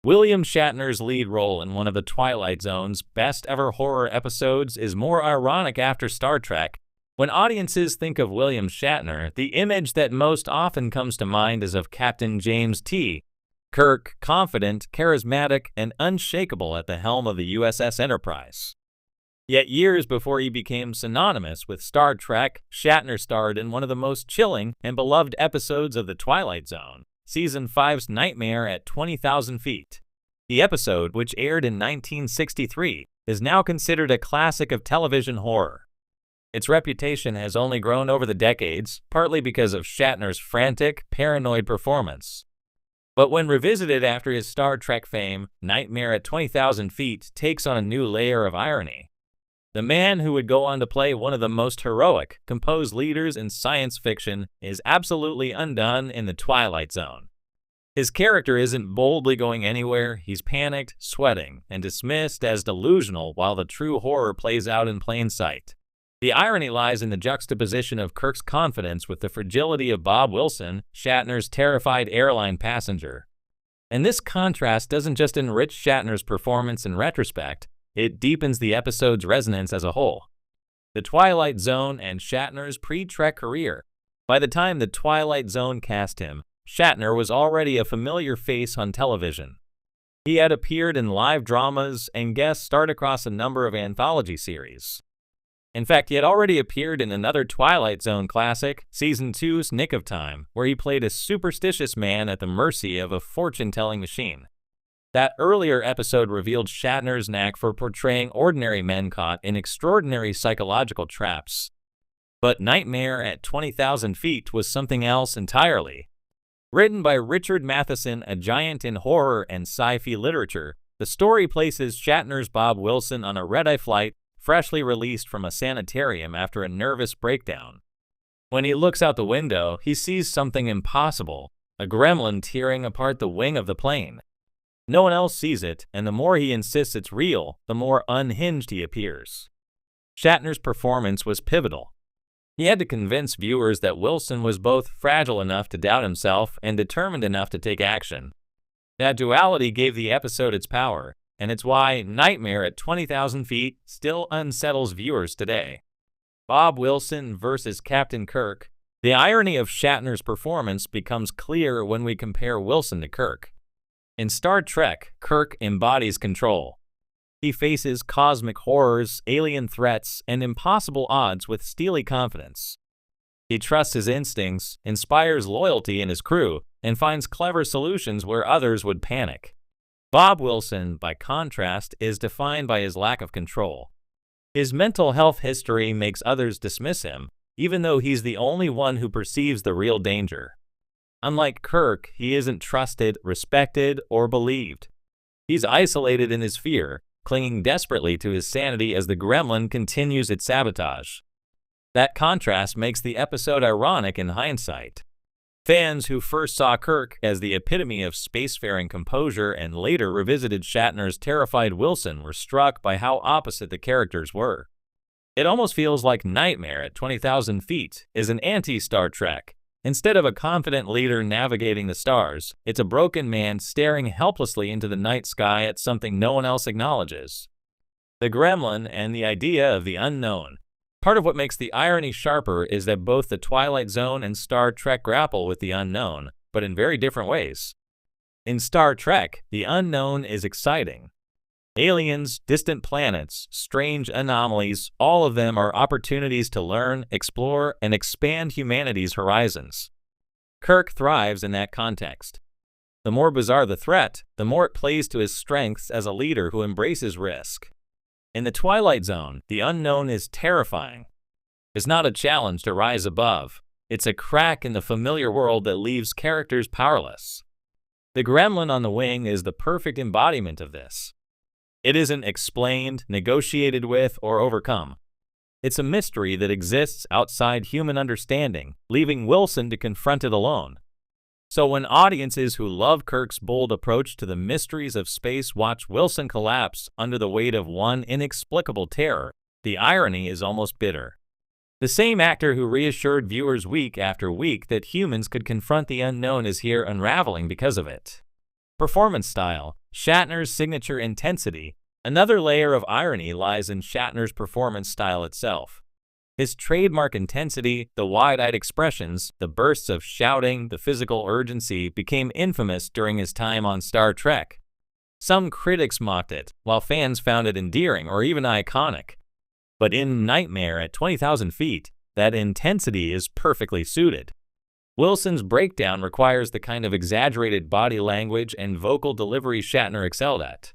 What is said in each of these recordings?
William Shatner's lead role in one of the Twilight Zone's best-ever horror episodes is more ironic after Star Trek. When audiences think of William Shatner, the image that most often comes to mind is of Captain James T. Kirk, confident, charismatic, and unshakable at the helm of the USS Enterprise. Yet years before he became synonymous with Star Trek, Shatner starred in one of the most chilling and beloved episodes of The Twilight Zone, Season 5's Nightmare at 20,000 Feet. The episode, which aired in 1963, is now considered a classic of television horror. Its reputation has only grown over the decades, partly because of Shatner's frantic, paranoid performance. But when revisited after his Star Trek fame, Nightmare at 20,000 Feet takes on a new layer of irony. The man who would go on to play one of the most heroic, composed leaders in science fiction is absolutely undone in The Twilight Zone. His character isn't boldly going anywhere, he's panicked, sweating, and dismissed as delusional while the true horror plays out in plain sight. The irony lies in the juxtaposition of Kirk's confidence with the fragility of Bob Wilson, Shatner's terrified airline passenger. And this contrast doesn't just enrich Shatner's performance in retrospect, it deepens the episode's resonance as a whole. The Twilight Zone and Shatner's pre-Trek career. By the time The Twilight Zone cast him, Shatner was already a familiar face on television. He had appeared in live dramas and guest starred across a number of anthology series. In fact, he had already appeared in another Twilight Zone classic, Season 2's Nick of Time, where he played a superstitious man at the mercy of a fortune-telling machine. That earlier episode revealed Shatner's knack for portraying ordinary men caught in extraordinary psychological traps. But Nightmare at 20,000 Feet was something else entirely. Written by Richard Matheson, a giant in horror and sci-fi literature, the story places Shatner's Bob Wilson on a red-eye flight, freshly released from a sanitarium after a nervous breakdown. When he looks out the window, he sees something impossible, a gremlin tearing apart the wing of the plane. No one else sees it, and the more he insists it's real, the more unhinged he appears. Shatner's performance was pivotal. He had to convince viewers that Wilson was both fragile enough to doubt himself and determined enough to take action. That duality gave the episode its power, and it's why Nightmare at 20,000 Feet still unsettles viewers today. Bob Wilson versus Captain Kirk. The irony of Shatner's performance becomes clear when we compare Wilson to Kirk. In Star Trek, Kirk embodies control. He faces cosmic horrors, alien threats, and impossible odds with steely confidence. He trusts his instincts, inspires loyalty in his crew, and finds clever solutions where others would panic. Bob Wilson, by contrast, is defined by his lack of control. His mental health history makes others dismiss him, even though he's the only one who perceives the real danger. Unlike Kirk, he isn't trusted, respected, or believed. He's isolated in his fear, clinging desperately to his sanity as the gremlin continues its sabotage. That contrast makes the episode ironic in hindsight. Fans who first saw Kirk as the epitome of spacefaring composure and later revisited Shatner's terrified Wilson were struck by how opposite the characters were. It almost feels like Nightmare at 20,000 Feet is an anti-Star Trek. Instead of a confident leader navigating the stars, it's a broken man staring helplessly into the night sky at something no one else acknowledges. The gremlin and the idea of the unknown. Part of what makes the irony sharper is that both The Twilight Zone and Star Trek grapple with the unknown, but in very different ways. In Star Trek, the unknown is exciting. Aliens, distant planets, strange anomalies, all of them are opportunities to learn, explore, and expand humanity's horizons. Kirk thrives in that context. The more bizarre the threat, the more it plays to his strengths as a leader who embraces risk. In The Twilight Zone, the unknown is terrifying. It's not a challenge to rise above. It's a crack in the familiar world that leaves characters powerless. The gremlin on the wing is the perfect embodiment of this. It isn't explained, negotiated with, or overcome. It's a mystery that exists outside human understanding, leaving Wilson to confront it alone. So when audiences who love Kirk's bold approach to the mysteries of space watch Wilson collapse under the weight of one inexplicable terror, the irony is almost bitter. The same actor who reassured viewers week after week that humans could confront the unknown is here unraveling because of it. Performance style. Shatner's signature intensity. Another layer of irony lies in Shatner's performance style itself. His trademark intensity, the wide-eyed expressions, the bursts of shouting, the physical urgency became infamous during his time on Star Trek. Some critics mocked it, while fans found it endearing or even iconic. But in Nightmare at 20,000 feet, that intensity is perfectly suited. Wilson's breakdown requires the kind of exaggerated body language and vocal delivery Shatner excelled at.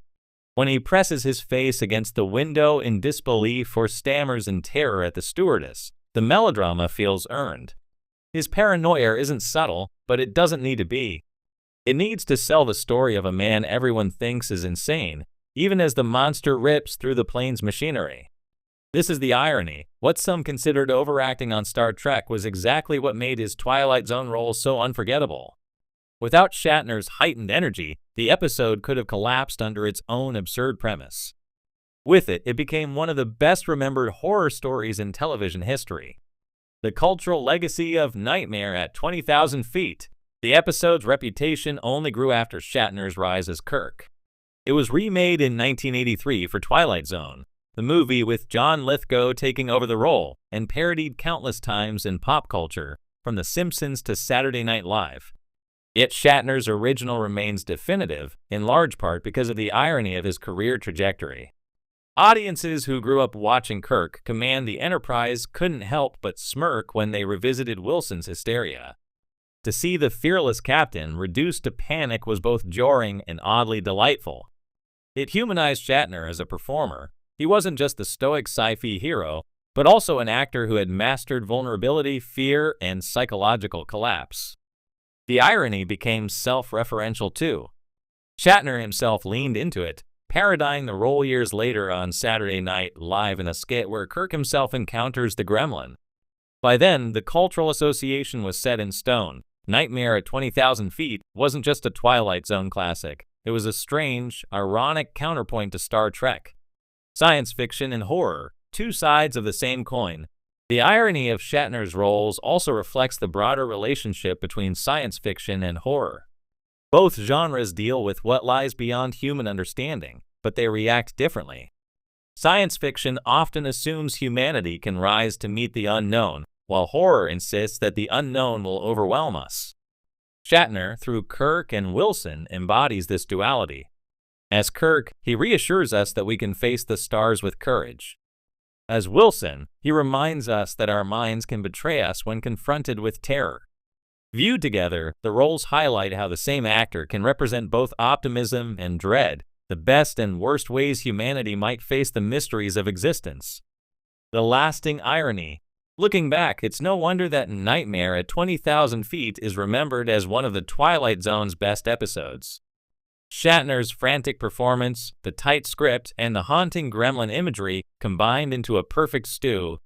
When he presses his face against the window in disbelief or stammers in terror at the stewardess, the melodrama feels earned. His paranoia isn't subtle, but it doesn't need to be. It needs to sell the story of a man everyone thinks is insane, even as the monster rips through the plane's machinery. This is the irony. What some considered overacting on Star Trek was exactly what made his Twilight Zone role so unforgettable. Without Shatner's heightened energy, the episode could have collapsed under its own absurd premise. With it, it became one of the best-remembered horror stories in television history. The cultural legacy of Nightmare at 20,000 feet. The episode's reputation only grew after Shatner's rise as Kirk. It was remade in 1983 for Twilight Zone, the movie with John Lithgow taking over the role, and parodied countless times in pop culture, from The Simpsons to Saturday Night Live. Yet Shatner's original remains definitive, in large part because of the irony of his career trajectory. Audiences who grew up watching Kirk command the Enterprise couldn't help but smirk when they revisited Wilson's hysteria. To see the fearless captain reduced to panic was both jarring and oddly delightful. It humanized Shatner as a performer. He wasn't just the stoic sci-fi hero, but also an actor who had mastered vulnerability, fear, and psychological collapse. The irony became self-referential too. Shatner himself leaned into it, parodying the role years later on Saturday Night Live in a skit where Kirk himself encounters the gremlin. By then, the cultural association was set in stone. Nightmare at 20,000 feet wasn't just a Twilight Zone classic. It was a strange, ironic counterpoint to Star Trek. Science fiction and horror, two sides of the same coin. The irony of Shatner's roles also reflects the broader relationship between science fiction and horror. Both genres deal with what lies beyond human understanding, but they react differently. Science fiction often assumes humanity can rise to meet the unknown, while horror insists that the unknown will overwhelm us. Shatner, through Kirk and Wilson, embodies this duality. As Kirk, he reassures us that we can face the stars with courage. As Wilson, he reminds us that our minds can betray us when confronted with terror. Viewed together, the roles highlight how the same actor can represent both optimism and dread, the best and worst ways humanity might face the mysteries of existence. The lasting irony. Looking back, it's no wonder that Nightmare at 20,000 feet is remembered as one of the Twilight Zone's best episodes. Shatner's frantic performance, the tight script, and the haunting gremlin imagery combined into a perfect stew,